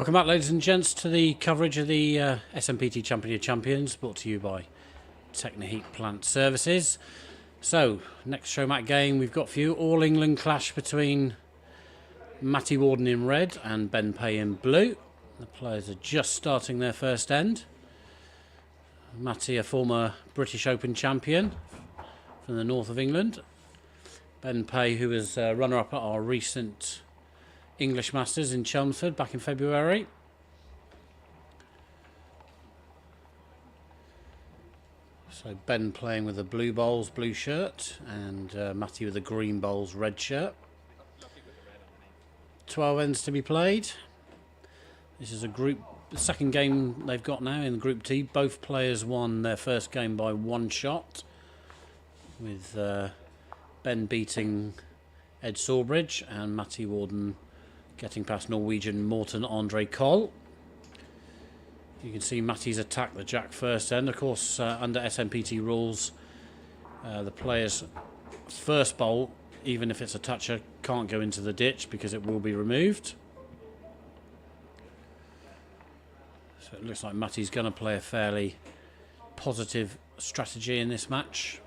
Welcome back, ladies and gents, to the coverage of the SMPT Champion of Champions, brought to you by Technoheat Plant Services. So, next showmat game we've got for you, All England clash between Matty Worden in red and Ben Pay in blue. The players are just starting their first end. Matty, a former British Open champion from the north of England. Ben Pay, who was runner-up at our recent English Masters in Chelmsford back in February. So Ben playing with the blue bowls, blue shirt, and Matty with the green bowls, red shirt. 12 ends to be played. This is the second game they've got now in Group D. Both players won their first game by one shot, with Ben beating Ed Sawbridge and Matty Worden getting past Norwegian Morten Andre Koll. You can see Matty's attacked the jack first end. Of course, under SMPT rules, the player's first bowl, even if it's a toucher, can't go into the ditch because it will be removed. So it looks like Matty's going to play a fairly positive strategy in this match.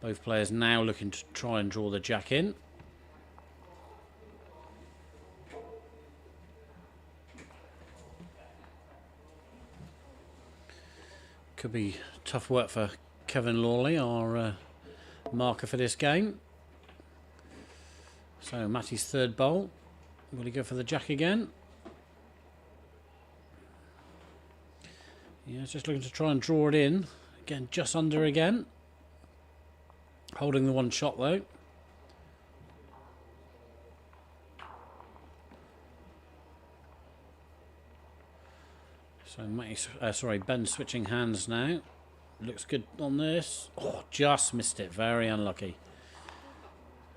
Both players now looking to try and draw the jack in. Could be tough work for Kevin Lawley, our marker for this game. So Matty's third bowl. Will he go for the jack again? Yeah, just looking to try and draw it in. Again, just under again. Holding the one shot though. So Ben switching hands now. Looks good on this. Oh, just missed it. Very unlucky.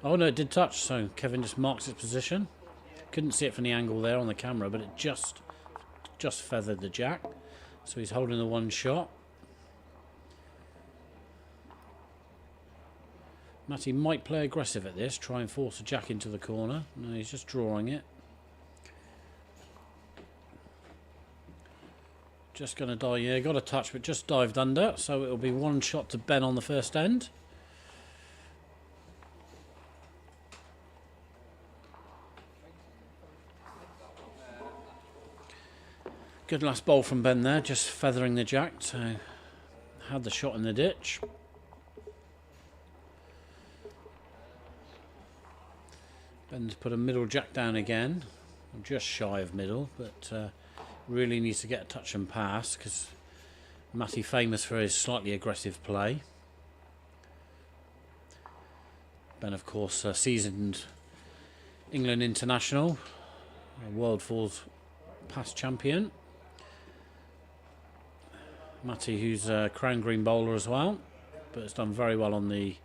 Oh no, it did touch. So Kevin just marks its position. Couldn't see it from the angle there on the camera, but it just feathered the jack. So he's holding the one shot. Matty might play aggressive at this, try and force a jack into the corner. No, he's just drawing it. Just going to die, yeah, got a touch, but just dived under. So it'll be one shot to Ben on the first end. Good last bowl from Ben there, just feathering the jack. So had the shot in the ditch. Ben's put a middle jack down again. Just shy of middle, but really needs to get a touch and pass because Matty famous for his slightly aggressive play. Ben, of course, a seasoned England international, a World Fours past champion. Matty, who's a crown green bowler as well, but has done very well on the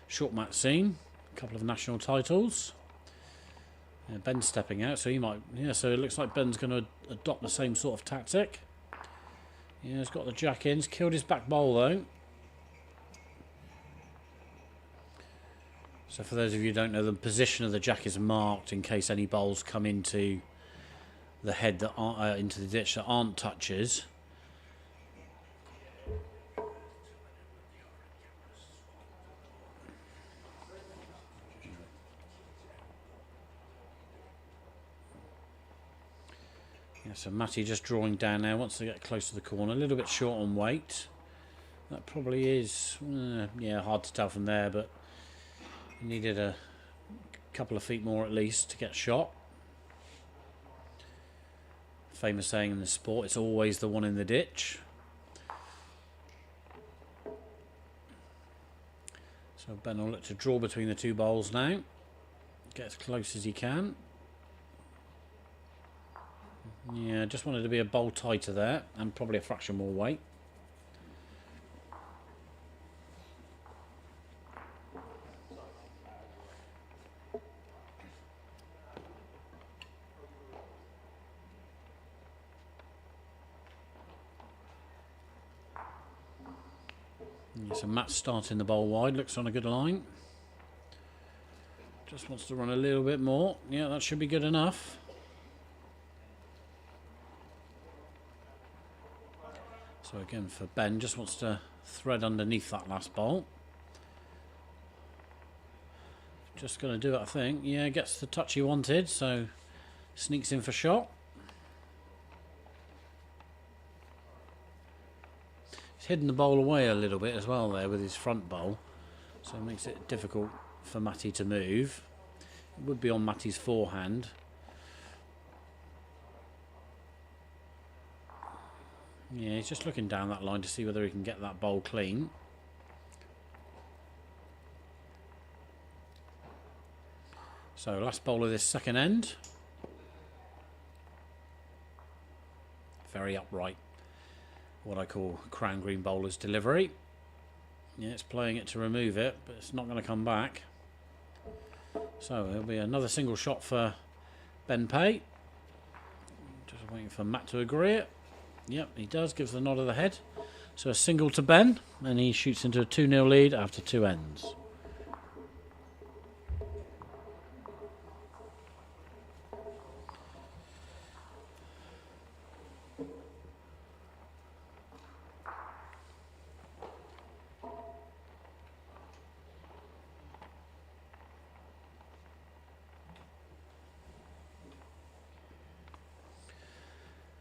short mat scene. A couple of national titles. Yeah, Ben's stepping out, so he might. Yeah, so it looks like Ben's going to adopt the same sort of tactic. Yeah, he's got the jack in. He's killed his back bowl though. So for those of you who don't know, the position of the jack is marked in case any bowls come into the head that aren't into the ditch that aren't touches. So Matty just drawing down now, wants to get close to the corner, a little bit short on weight. That probably is, yeah, hard to tell from there, but he needed a couple of feet more at least to get shot. Famous saying in the sport, it's always the one in the ditch. So Ben will look to draw between the two bowls now, get as close as he can. Yeah, just wanted to be a bowl tighter there and probably a fraction more weight. Yeah, so Matt's starting the bowl wide, looks on a good line. Just wants to run a little bit more. Yeah, that should be good enough. So again for Ben, just wants to thread underneath that last ball. Just going to do it, I think. Yeah, gets the touch he wanted, so sneaks in for shot. He's hidden the bowl away a little bit as well there with his front bowl, so it makes it difficult for Matty to move. It would be on Matty's forehand. Yeah, he's just looking down that line to see whether he can get that bowl clean. So last bowl of this second end. Very upright. What I call crown green bowler's delivery. Yeah, it's playing it to remove it, but it's not going to come back. So it'll be another single shot for Ben Pay. Just waiting for Matt to agree it. Yep, he does, gives the nod of the head. So a single to Ben, and he shoots into a 2-0 lead after 2 ends.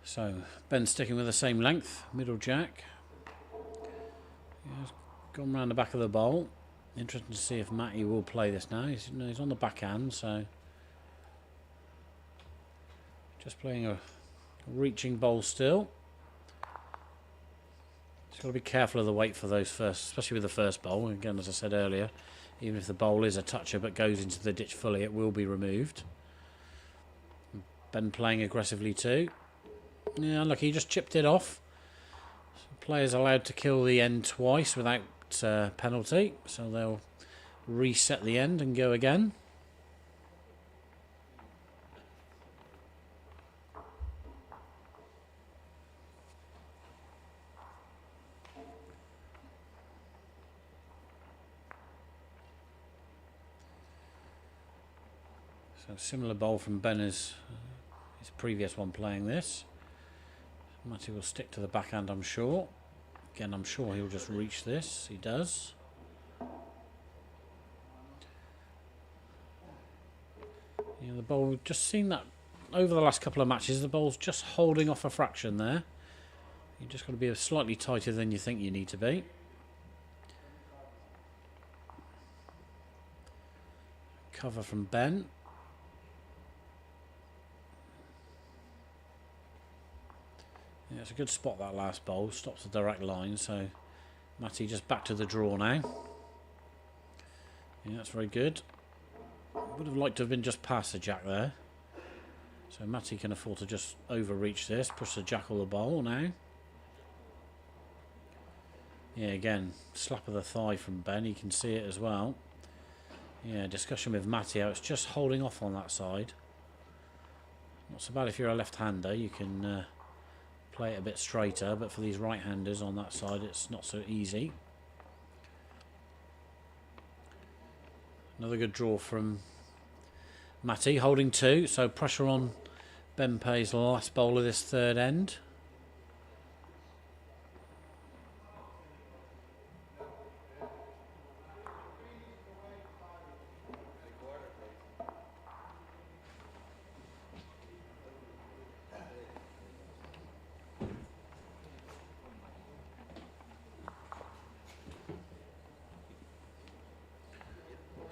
So Ben sticking with the same length, middle jack. He's gone round the back of the bowl. Interesting to see if Matty will play this now. He's on the backhand, so just playing a reaching bowl still. Just got to be careful of the weight for those first, especially with the first bowl. Again, as I said earlier, even if the bowl is a toucher but goes into the ditch fully, it will be removed. Ben playing aggressively too. Yeah, look, he just chipped it off. So players allowed to kill the end twice without penalty, so they'll reset the end and go again. So similar bowl from Ben as his previous one playing this. Matty will stick to the backhand, I'm sure. Again, I'm sure he'll just reach this. He does. Yeah, the bowl, just seen that over the last couple of matches, the bowl's just holding off a fraction there. You've just got to be slightly tighter than you think you need to be. Cover from Ben. Yeah, it's a good spot, that last bowl. Stops the direct line, so Matty just back to the draw now. Yeah, that's very good. Would have liked to have been just past the jack there. So Matty can afford to just overreach this, push the jackal the bowl now. Yeah, again, slap of the thigh from Ben, you can see it as well. Yeah, discussion with Matty how it's just holding off on that side. Not so bad if you're a left-hander, you can play it a bit straighter, but for these right-handers on that side it's not so easy. Another good draw from Matty, holding 2, so pressure on Ben Pay's last bowl of this third end.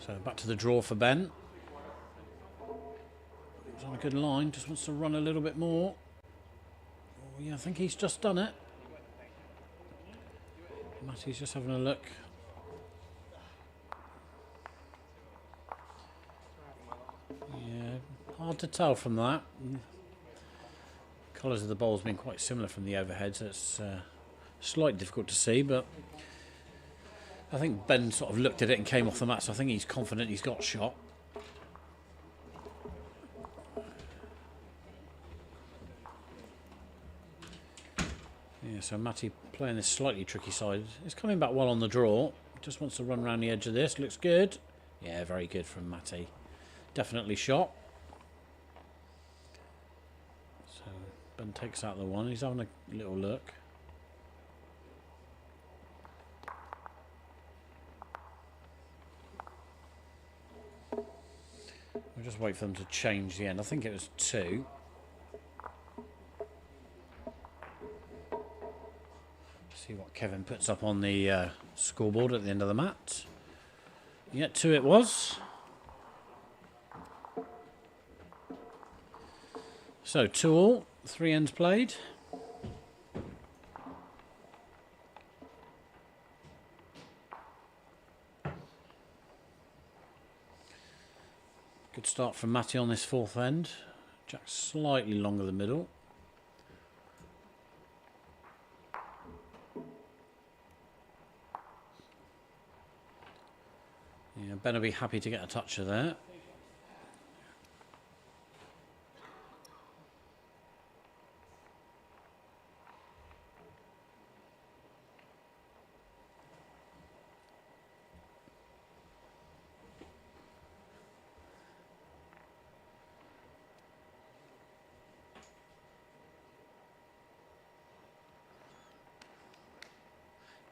So back to the draw for Ben. He's on a good line, just wants to run a little bit more. Oh, yeah, I think he's just done it. Matty's just having a look. Yeah, hard to tell from that. Colours of the bowl's been quite similar from the overhead, so it's slightly difficult to see, but I think Ben sort of looked at it and came off the mat, so I think he's confident he's got shot. Yeah, so Matty playing this slightly tricky side. He's coming back well on the draw. Just wants to run around the edge of this. Looks good. Yeah, very good from Matty. Definitely shot. So Ben takes out the one. He's having a little look. wait for them to change the end. I think it was 2. See what Kevin puts up on the scoreboard at the end of the mat. Yeah, 2 it was. So 2 all, 3 ends played. Good start from Matty on this 4th end. Jack slightly longer the middle. Yeah, Ben will be happy to get a toucher there.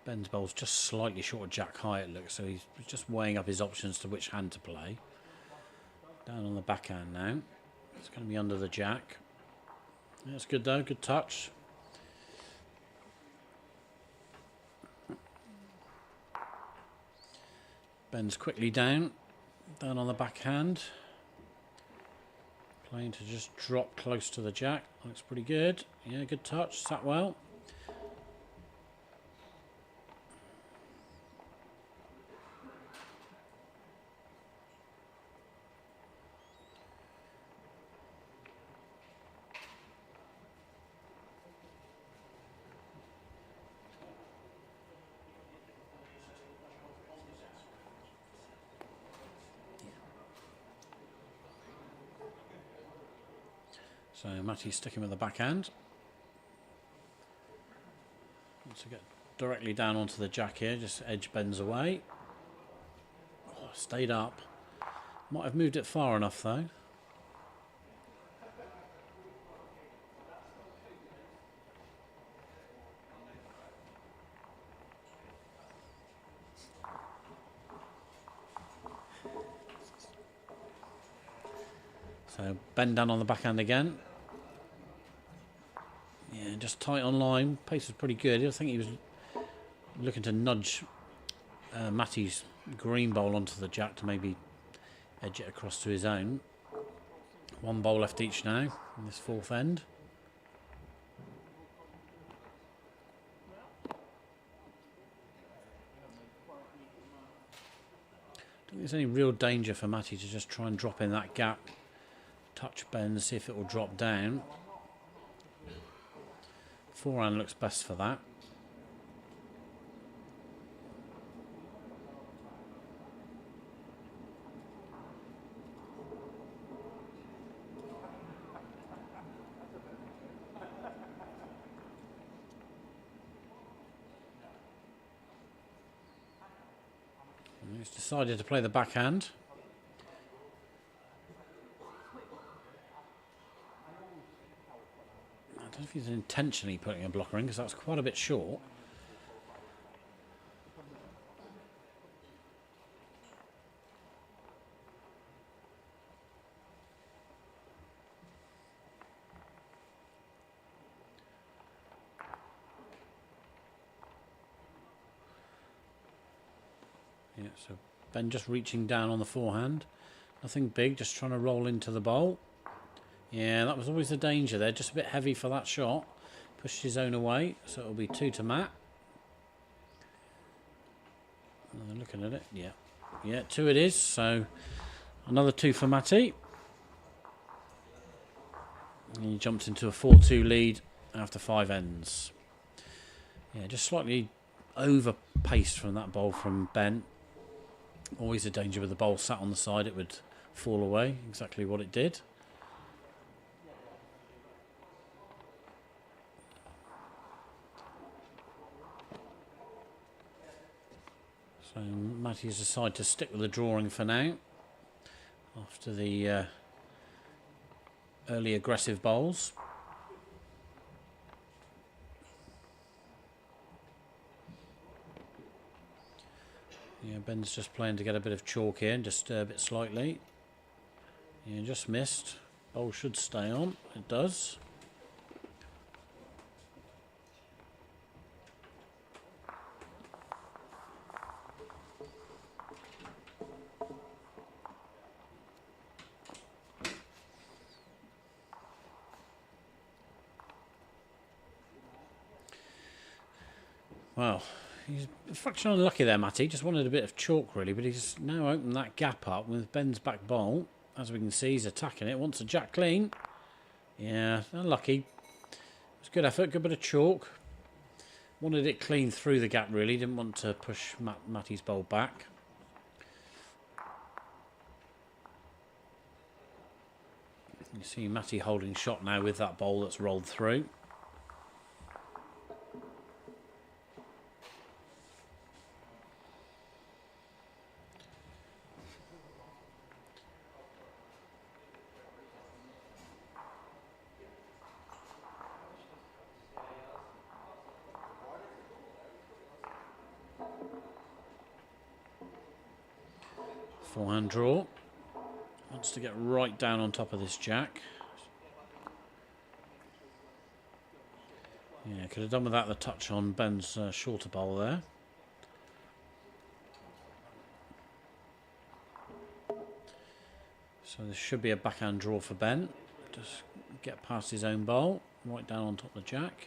Ben's bowl's just slightly short of Jack high, it looks, so he's just weighing up his options to which hand to play. Down on the backhand now. It's going to be under the Jack. That's good though, good touch. Ben's quickly down on the backhand. Playing to just drop close to the Jack. Looks pretty good. Yeah, good touch, sat well. So Matty's sticking with the backhand. To get directly down onto the Jack here, just edge bends away. Oh, stayed up. Might have moved it far enough though. So bend down on the backhand again. Yeah, just tight on line. Pace was pretty good. I think he was looking to nudge Matty's green bowl onto the Jack to maybe edge it across to his own. 1 bowl left each now in this 4th end. Don't think there's any real danger for Matty to just try and drop in that gap. Touch bend, see if it will drop down. Forehand looks best for that. And he's decided to play the backhand. I don't know if he's intentionally putting a blocker in because that's quite a bit short. Yeah, so Ben just reaching down on the forehand. Nothing big, just trying to roll into the bowl. Yeah, that was always the danger there. Just a bit heavy for that shot. Pushed his own away, so it'll be 2 to Matt. Looking at it, yeah. Yeah, 2 it is, so another 2 for Matty. And he jumped into a 4-2 lead after 5 ends. Yeah, just slightly over-paced from that bowl from Ben. Always a danger with the bowl sat on the side, it would fall away. Exactly what it did. So Matty's decided to stick with the drawing for now. After the early aggressive bowls. Yeah, Ben's just playing to get a bit of chalk here and disturb it slightly. Yeah, just missed. Bowl should stay on. It does. Well, he's a fraction unlucky there, Matty. Just wanted a bit of chalk, really, but he's now opened that gap up with Ben's back bowl. As we can see, he's attacking it. Wants a jack clean. Yeah, unlucky. It was good effort, good bit of chalk. Wanted it clean through the gap, really. Didn't want to push Matty's bowl back. You see Matty holding shot now with that bowl that's rolled through. Forehand draw. Wants to get right down on top of this jack. Yeah, could have done without the touch on Ben's shorter bowl there. So this should be a backhand draw for Ben. Just get past his own bowl, right down on top of the jack.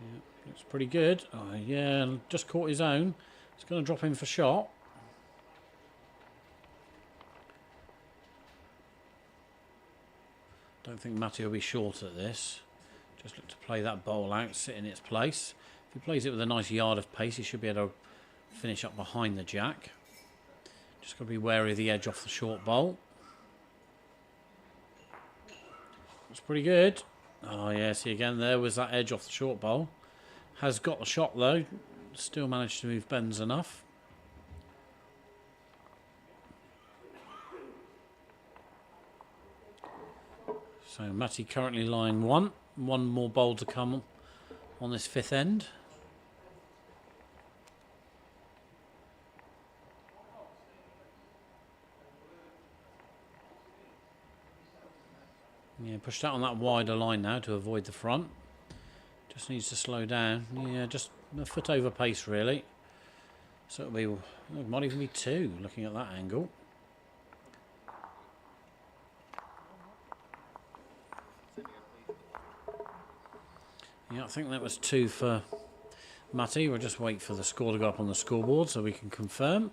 Yeah, looks pretty good. Oh, yeah, just caught his own. It's going to drop in for shot. Don't think Matty will be short at this. Just look to play that bowl out, sit in its place. If he plays it with a nice yard of pace, he should be able to finish up behind the jack. Just got to be wary of the edge off the short bowl. It's pretty good. Oh yeah, see again, there was that edge off the short bowl. Has got the shot though. Still managed to move Ben's enough. So Matty currently lying one more bowl to come on this fifth end. Yeah, pushed out on that wider line now to avoid the front. Just needs to slow down. Yeah, just a foot over pace really. So it'll be, it might even be two looking at that angle. Yeah, I think that was two for Matty. We'll just wait for the score to go up on the scoreboard so we can confirm.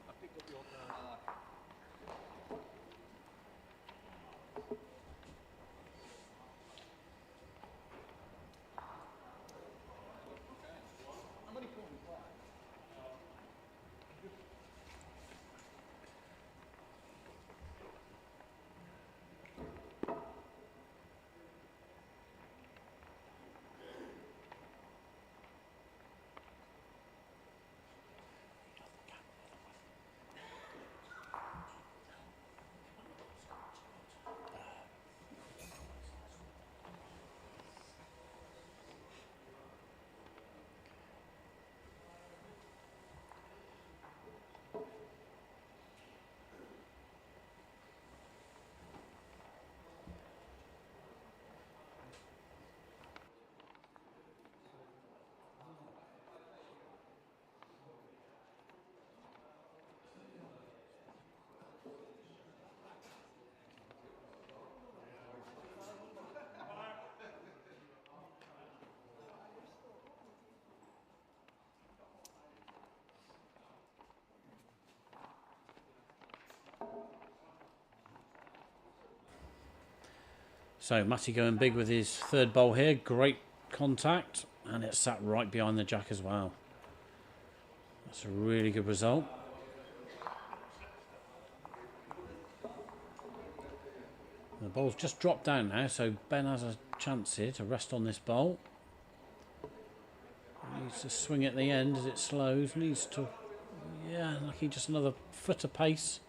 So Matty going big with his third bowl here. Great contact, and it sat right behind the jack as well. That's a really good result. The bowl's just dropped down now, so Ben has a chance here to rest on this bowl. Needs to swing at the end as it slows. Needs to, yeah, lucky just another foot of pace.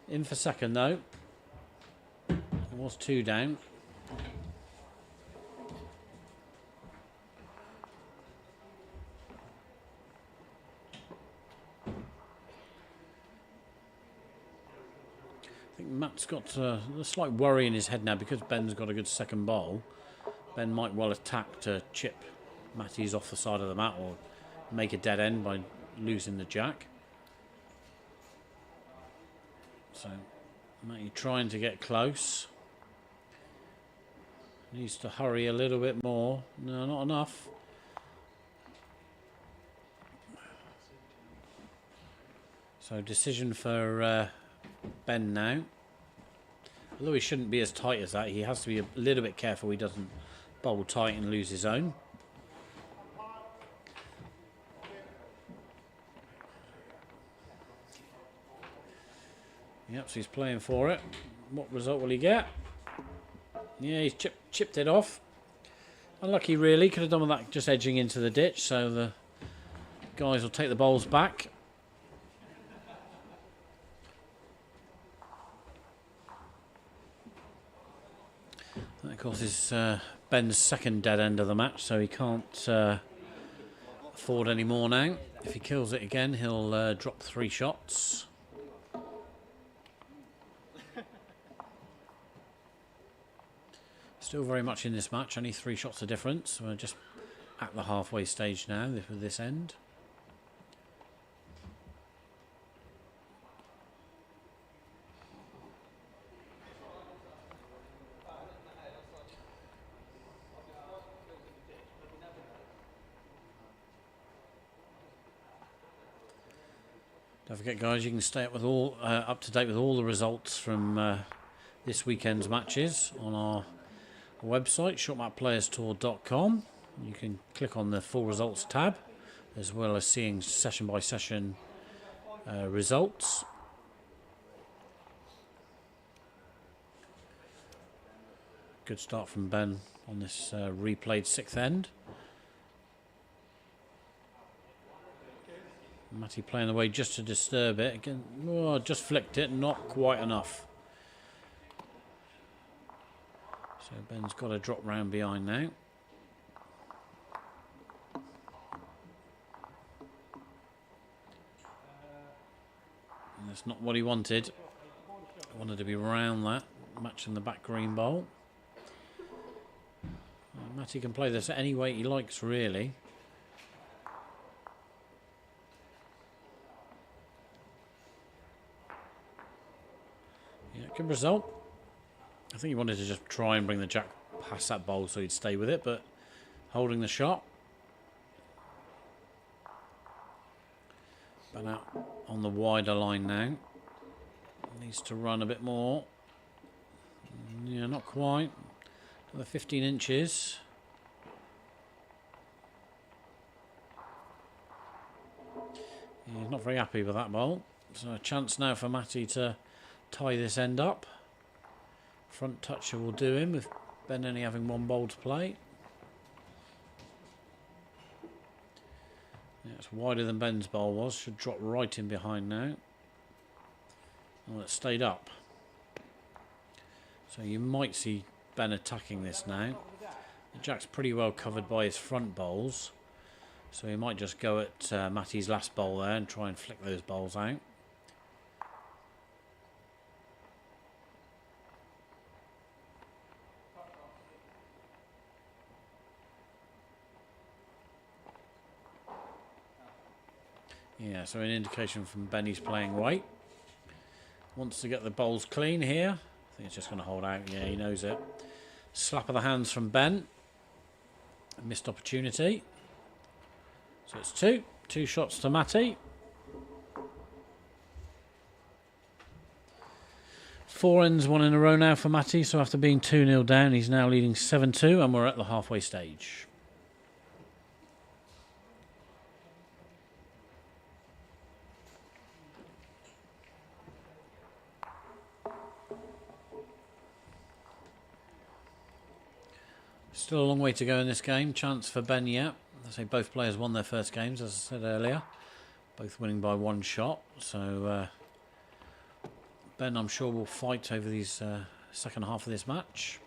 In for second though. It was two down. Matt's got a slight worry in his head now because Ben's got a good second bowl. Ben might well attack to chip Matty's off the side of the mat or make a dead end by losing the jack. So Matty trying to get close. Needs to hurry a little bit more. No, not enough. So decision for Ben now. Although he shouldn't be as tight as that, he has to be a little bit careful he doesn't bowl tight and lose his own. Yep, so he's playing for it. What result will he get? Yeah, he's chipped it off. Unlucky really, could have done with that just edging into the ditch, so the guys will take the bowls back. That of course is Ben's second dead end of the match, so he can't afford any more now. If he kills it again, he'll drop 3 shots. Still very much in this match, only 3 shots of difference. We're just at the halfway stage now with this end. Don't forget, guys, you can stay up with up to date with all the results from this weekend's matches on our website, shortmatplayerstour.com. You can click on the full results tab, as well as seeing session by session results. Good start from Ben on this replayed 6th end. Matty playing away just to disturb it. Again, oh, just flicked it, not quite enough. So Ben's got to drop round behind now. And that's not what he wanted. He wanted to be round that, matching the back green bowl. Matty can play this any way he likes, really. Yeah, good result. I think he wanted to just try and bring the jack past that bowl so he'd stay with it, but holding the shot. Ben out on the wider line now. Needs to run a bit more. Yeah, not quite. Another 15 inches. Yeah, he's not very happy with that bowl. So a chance now for Matty to tie this end up. Front toucher will do him with Ben only having 1 bowl to play. Yeah, it's wider than Ben's bowl was. Should drop right in behind now. Oh, it stayed up. So you might see Ben attacking this now. The jack's pretty well covered by his front bowls. So he might just go at Matty's last bowl there and try and flick those bowls out. Yeah, so an indication from Ben he's playing weight. Wants to get the bowls clean here. I think it's just going to hold out. Yeah, he knows it. Slap of the hands from Ben. A missed opportunity. So it's 2. 2 shots to Matty. 4 ends, 1 in a row now for Matty. So after being 2-0 down, he's now leading 7-2, and we're at the halfway stage. Still a long way to go in this game. Chance for Ben yet. I say both players won their first games, as I said earlier. Both winning by 1 shot. So Ben, I'm sure, will fight over these second half of this match.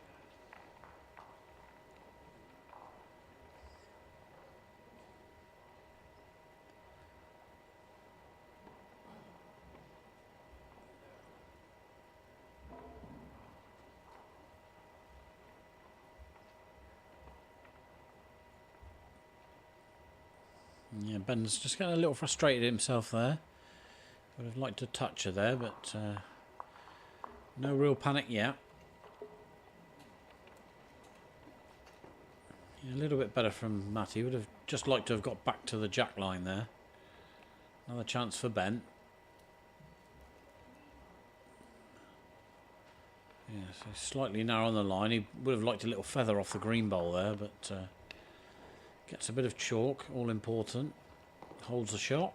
Yeah, Ben's just getting a little frustrated himself there. Would have liked to touch her there, but no real panic yet. Yeah, a little bit better from Matty. Would have just liked to have got back to the jack line there. Another chance for Ben. Yeah, so slightly narrow on the line. He would have liked a little feather off the green bowl there, but gets a bit of chalk, all important. Holds the shot.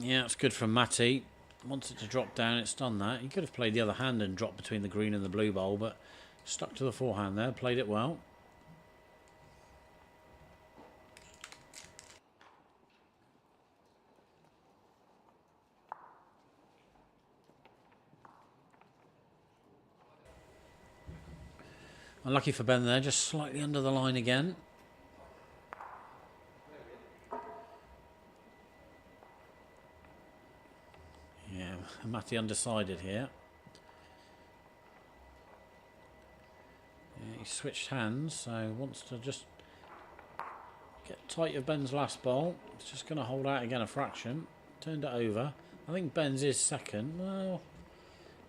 Yeah, it's good from Matty. Wants it to drop down, it's done that. He could have played the other hand and dropped between the green and the blue bowl, but stuck to the forehand there, played it well. Unlucky for Ben there, just slightly under the line again. Yeah, Matty undecided here. Yeah, he switched hands, so wants to just get tight of Ben's last bowl. It's just going to hold out again a fraction. Turned it over. I think Ben's is second. Well,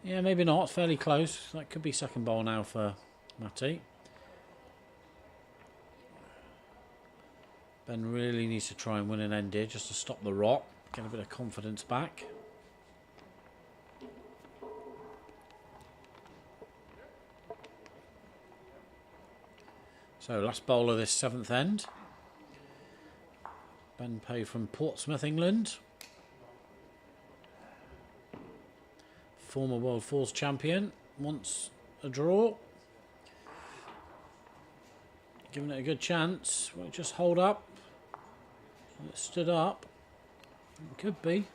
yeah, maybe not. Fairly close. That could be second bowl now for Matty. Ben really needs to try and win an end here just to stop the rot. Get a bit of confidence back. So last bowl of this seventh end. Ben Pay from Portsmouth, England. Former World Fours champion. Wants a draw. Giving it a good chance. Will it just hold up? It stood up. It could be.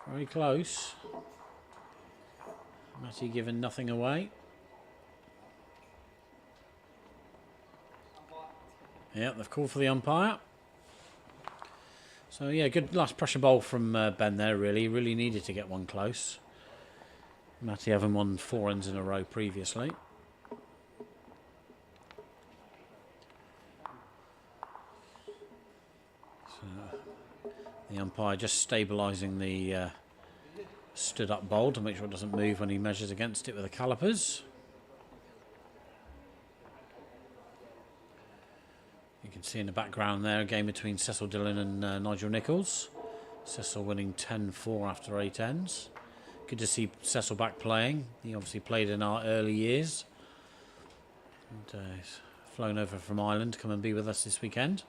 Very close. Matty giving nothing away. Yeah, they've called for the umpire. So yeah, good last pressure bowl from Ben there, really. Really needed to get one close. Matty having won 4 ends in a row previously. So the umpire just stabilising the stood up bowl to make sure it doesn't move when he measures against it with the calipers. You can see in the background there a game between Cecil Dillon and Nigel Nicholls. Cecil winning 10-4 after 8 ends. Good to see Cecil back playing. He obviously played in our early years. And he's flown over from Ireland to come and be with us this weekend.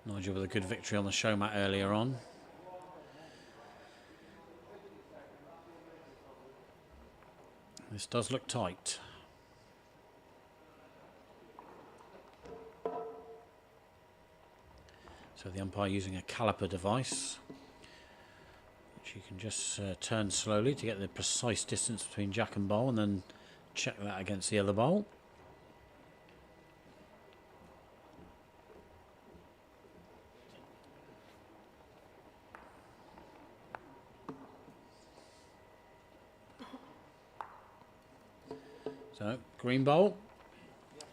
Nigel with a good victory on the show mat earlier on. This does look tight. So the umpire using a caliper device, which you can just turn slowly to get the precise distance between jack and bowl, and then check that against the other bowl. So, green bowl.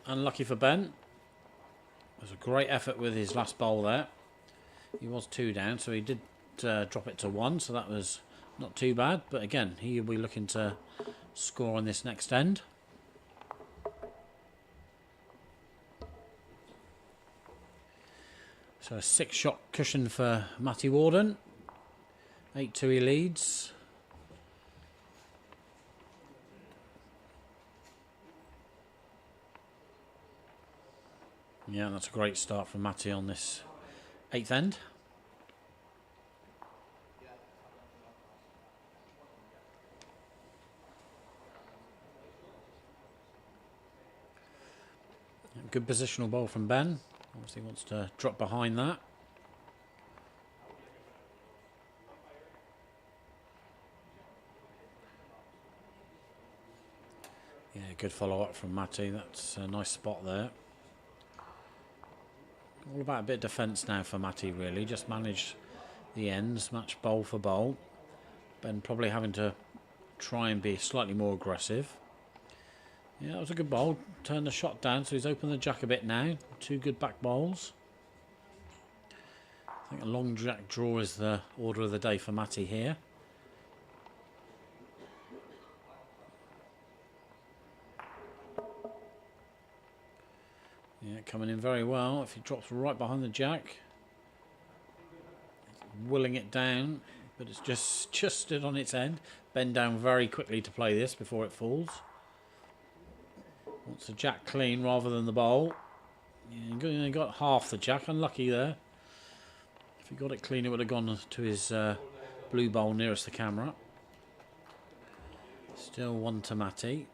Unlucky for Ben. It was a great effort with his last bowl there. He was 2 down, so he did drop it to 1, so that was not too bad. But again, he'll be looking to score on this next end. So a 6-shot cushion for Matty Worden. 8-2 he leads. Yeah, that's a great start from Matty on this 8th end. good positional ball from Ben. Obviously wants to drop behind that. Yeah, good follow-up from Matty. That's a nice spot there. All about a bit of defence now for Matty, really. Just manage the ends, match bowl for bowl. Ben probably having to try and be slightly more aggressive. Yeah, that was a good bowl. Turned the shot down, so he's opened the jack a bit now. 2 good back bowls. I think a long jack draw is the order of the day for Matty here. Yeah, coming in very well. If he drops right behind the jack, willing it down, but it's just stood on its end. Bend down very quickly to play this before it falls. Wants the jack clean rather than the bowl. Yeah, he got half the jack. Unlucky there. If he got it clean, it would have gone to his blue bowl nearest the camera. Still 1 to Matty.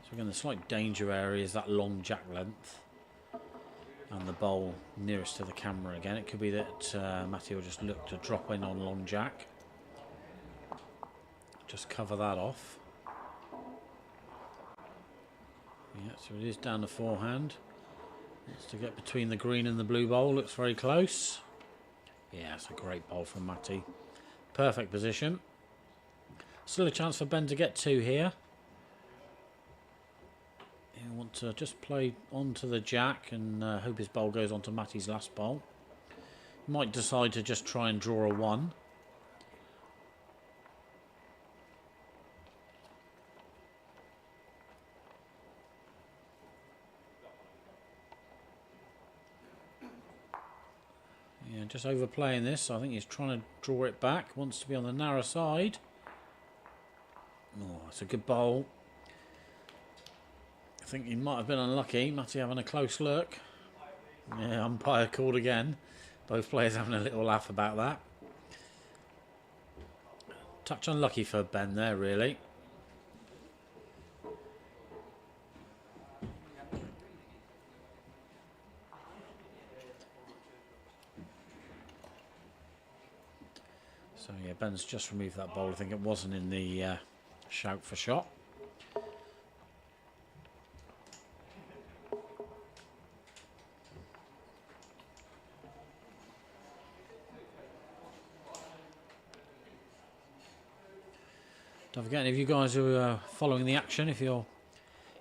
So again, the slight danger area is that long jack length and the bowl nearest to the camera again. It could be that Matty will just look to drop in on long jack. Just cover that off. Yeah, so it is down the forehand. Wants to get between the green and the blue bowl. Looks very close. Yeah, it's a great bowl from Matty. Perfect position. Still a chance for Ben to get 2 here. You want to just play onto the jack and hope his bowl goes onto Matty's last bowl. Might decide to just try and draw a 1. Yeah, just overplaying this. I think he's trying to draw it back. Wants to be on the narrow side. Oh, it's a good bowl. I think he might have been unlucky. Matty having a close look. Yeah, umpire called again. Both players having a little laugh about that. Touch unlucky for Ben there, really. So yeah, Ben's just removed that bowl. I think it wasn't in the shout for shot. Don't forget, any of you guys who are following the action, if you're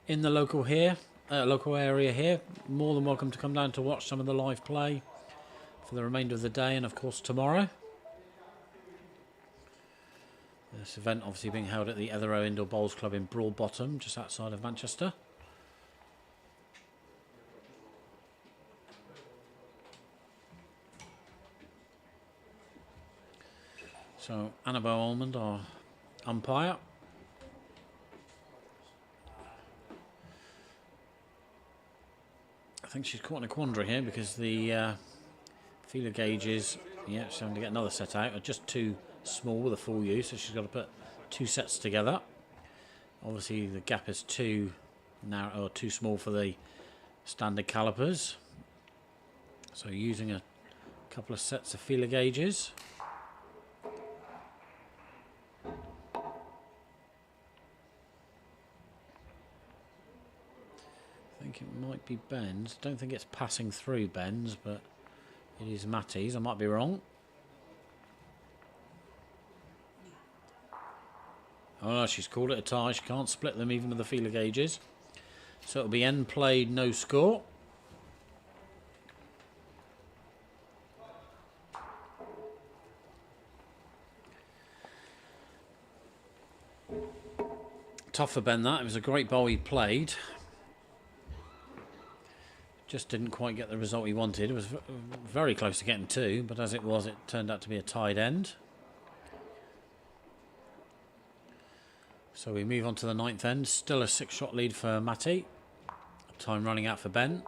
in the local area here, more than welcome to come down to watch some of the live play for the remainder of the day and of course tomorrow. This event obviously being held at the Etherow Indoor Bowls Club in Broadbottom, just outside of Manchester. So Annabelle Almond, our umpire. I think she's caught in a quandary here because the feeler gauges, yeah, she's having to get another set out, are just too small with a full use, so she's got to put 2 sets together. Obviously the gap is too narrow or too small for the standard calipers, so using a couple of sets of feeler gauges. I think it might be Ben's. Don't think it's passing through Ben's, but it is Matty's. I might be wrong. Oh no, she's called it a tie. She can't split them even with the feeler gauges. So it'll be end played, no score. Tough for Ben that. It was a great bowl he played. Just didn't quite get the result he wanted. It was very close to getting 2, but as it was, it turned out to be a tied end. So we move on to the 9th end. Still a 6-shot lead for Matty. Time running out for Ben.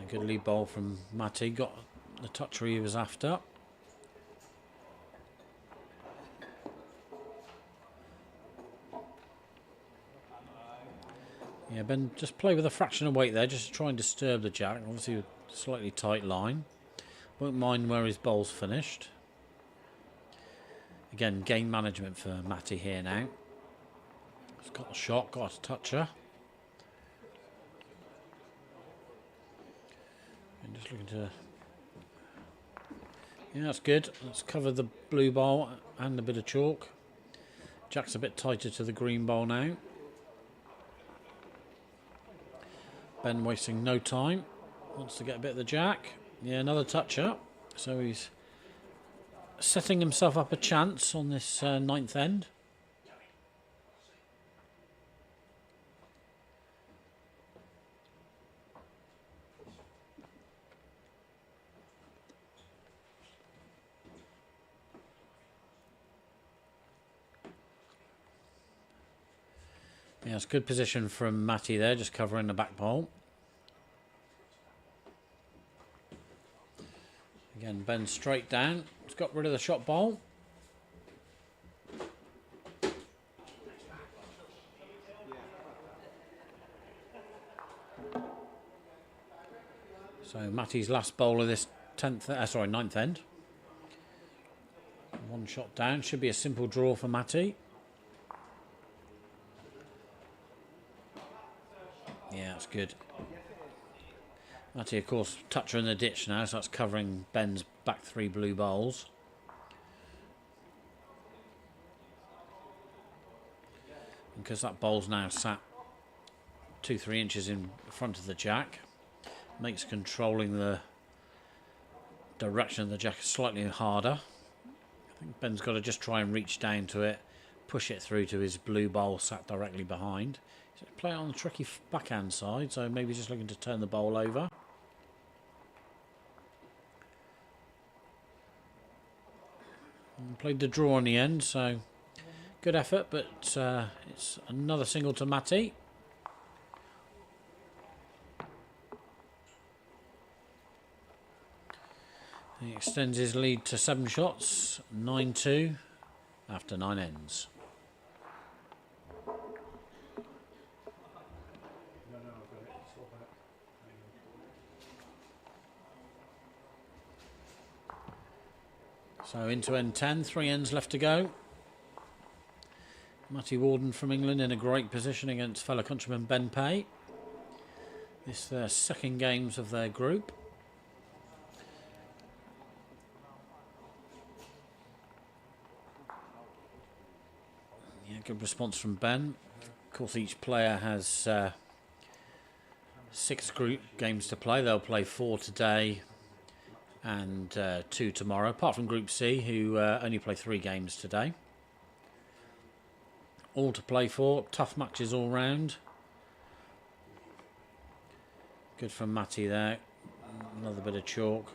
A good lead bowl from Matty. Got the toucher he was after. Yeah, Ben just play with a fraction of weight there, just to try and disturb the jack. Obviously a slightly tight line. Won't mind where his bowl's finished. Again, game management for Matty here now. He's got a shot, got a toucher. And just looking to... Yeah, that's good. Let's cover the blue bowl and a bit of chalk. Jack's a bit tighter to the green bowl now. Ben wasting no time. Wants to get a bit of the jack. Yeah, another toucher. So he's setting himself up a chance on this ninth end. Yeah, it's good position from Matty there, just covering the back pole. Again, Ben straight down. He's got rid of the shot bowl. So Matty's last bowl of this ninth end. One shot down. Should be a simple draw for Matty. Yeah, that's good. Matty, of course, toucher in the ditch now, so that's covering Ben's back three blue bowls. Because that bowl's now sat 2-3 inches in front of the jack, makes controlling the direction of the jack slightly harder. I think Ben's got to just try and reach down to it, push it through to his blue bowl sat directly behind. So play it on the tricky backhand side, so maybe just looking to turn the bowl over. And played the draw in the end, so good effort, but it's another single to Matty. He extends his lead to 7 shots, 9-2 after 9 ends. So into end 10, 3 ends left to go. Matty Worden from England in a great position against fellow countryman Ben Pay. This is their second games of their group. Yeah, good response from Ben. Of course, each player has 6 group games to play. They'll play 4 today and 2 tomorrow, apart from Group C, who only play 3 games today. All to play for, tough matches all round. Good from Matty there, another bit of chalk.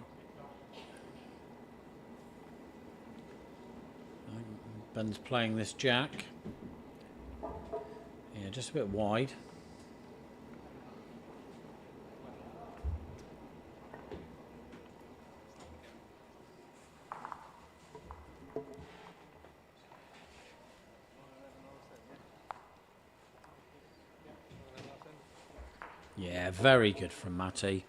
Ben's playing this jack. Yeah, just a bit wide. Yeah, very good from Matty.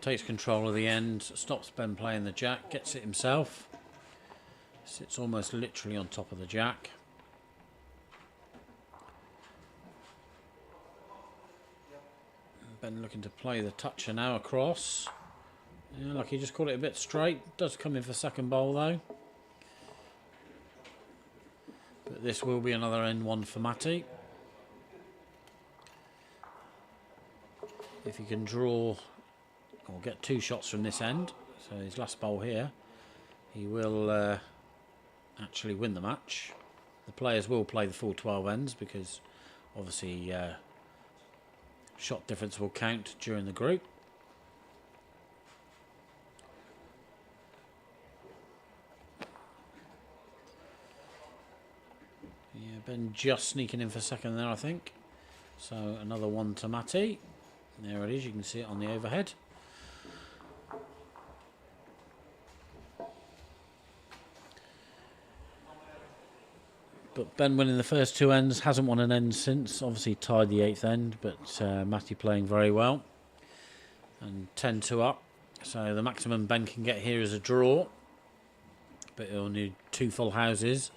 Takes control of the end, stops Ben playing the jack, gets it himself. Sits almost literally on top of the jack. Ben looking to play the toucher now across. Yeah, like he just caught it a bit straight. Does come in for second bowl though. But this will be another end one for Matty. If he can draw or get 2 shots from this end, so his last bowl here, he will actually win the match. The players will play the full 12 ends because obviously shot difference will count during the group. Yeah, Ben just sneaking in for second there, I think. So another one to Matty. There it is, you can see it on the overhead. But Ben winning the first 2 ends, hasn't won an end since. Obviously tied the 8th end, but Matty playing very well. And 10-2 up. So the maximum Ben can get here is a draw. But he'll need 2 full houses.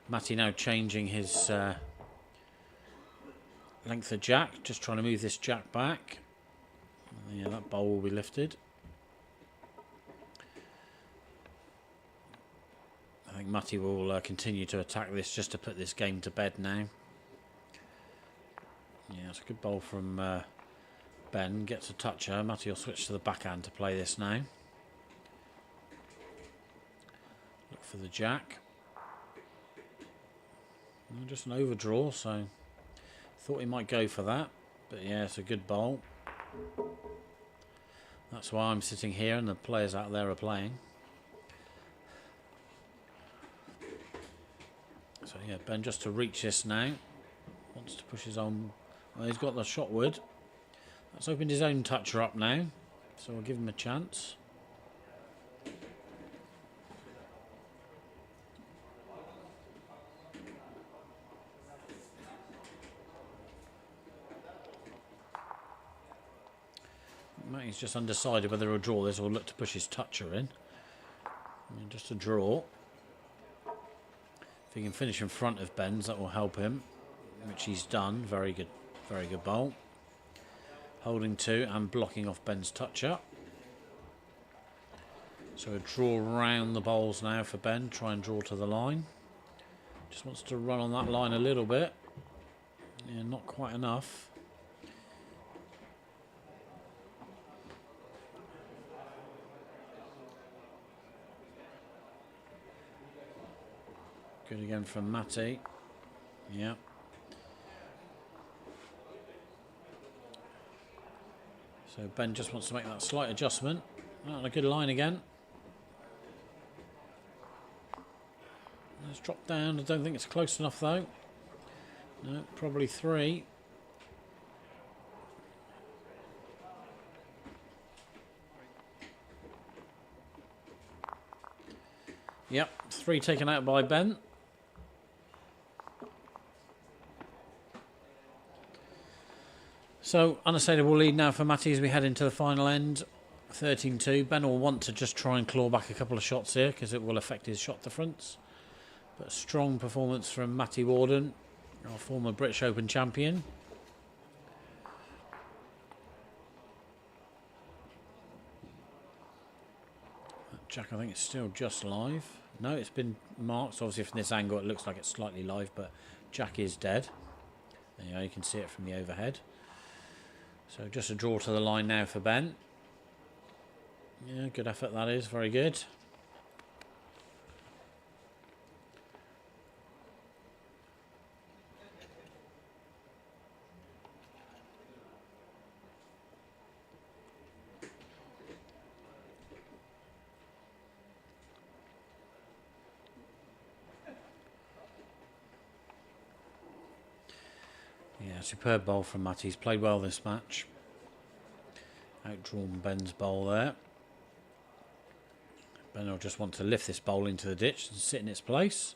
Matty now changing his length of jack. Just trying to move this jack back. Yeah, that bowl will be lifted. I think Matty will continue to attack this just to put this game to bed now. Yeah, it's a good bowl from Ben. Gets a toucher. Matty will switch to the backhand to play this now. Look for the jack. Just an overdraw, so thought he might go for that. But yeah, it's a good bowl. That's why I'm sitting here and the players out there are playing. So yeah, Ben just to reach this now. Wants to push his own. Well, he's got the shot wood. That's opened his own toucher up now. So we'll give him a chance. Matty's just undecided whether he'll draw this or look to push his toucher in. And just a draw. If he can finish in front of Ben's, that will help him, which he's done. Very good bowl. Holding 2 and blocking off Ben's toucher. So a draw round the bowls now for Ben. Try and draw to the line. Just wants to run on that line a little bit. Yeah, not quite enough. Good again from Matty. Yeah. So Ben just wants to make that slight adjustment. Oh, a good line again. Let's drop down. I don't think it's close enough though. No, probably 3. Yep, 3 taken out by Ben. So, unassailable lead now for Matty as we head into the final end. 13-2. Ben will want to just try and claw back a couple of shots here because it will affect his shot difference. But a strong performance from Matty Worden, our former British Open champion. That jack, I think, is still just live. No, it's been marked. So obviously from this angle it looks like it's slightly live, but jack is dead. There you go, you can see it from the overhead. So just a draw to the line now for Ben. Yeah, good effort that is, very good. Yeah, superb bowl from Matty. He's played well this match. Outdrawn Ben's bowl there. Ben will just want to lift this bowl into the ditch and sit in its place.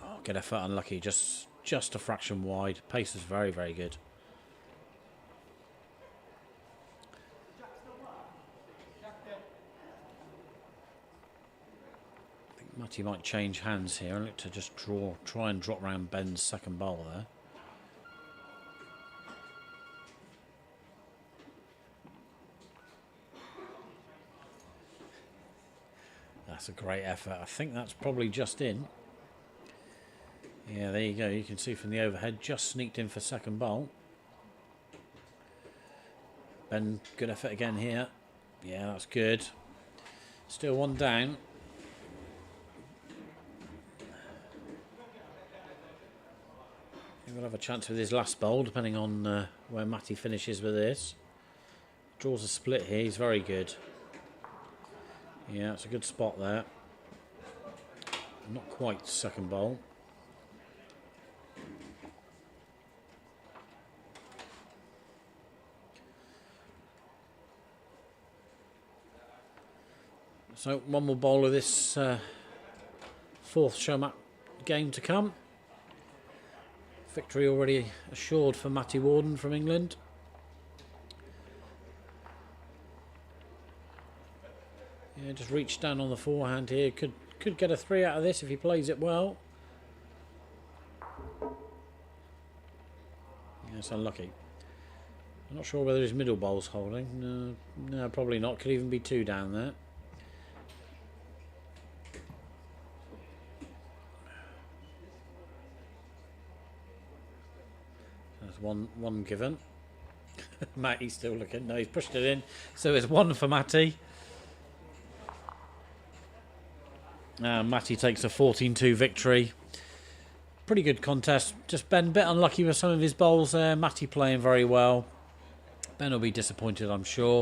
Oh, good effort, unlucky. Just a fraction wide. Pace is very, very good. I think Matty might change hands here and look to just try and drop round Ben's second bowl there. That's a great effort. I think that's probably just in. Yeah, there you go. You can see from the overhead, just sneaked in for second bowl. Ben, good effort again here. Yeah, that's good. Still 1 down. He will have a chance with his last bowl, depending on where Matty finishes with this. Draws a split here. He's very good. Yeah, it's a good spot there. Not quite second bowl. So one more bowl of this 4th showmatch game to come. Victory already assured for Matty Worden from England. Yeah, just reach down on the forehand here. Could get a 3 out of this if he plays it well. Yeah, it's unlucky. I'm not sure whether his middle bowl's holding. No, probably not. Could even be 2 down there. There's one given. Matty's still looking. No, he's pushed it in. So it's 1 for Matty. Matty takes a 14-2 victory. Pretty good contest. Just Ben a bit unlucky with some of his bowls there. Matty playing very well. Ben will be disappointed, I'm sure.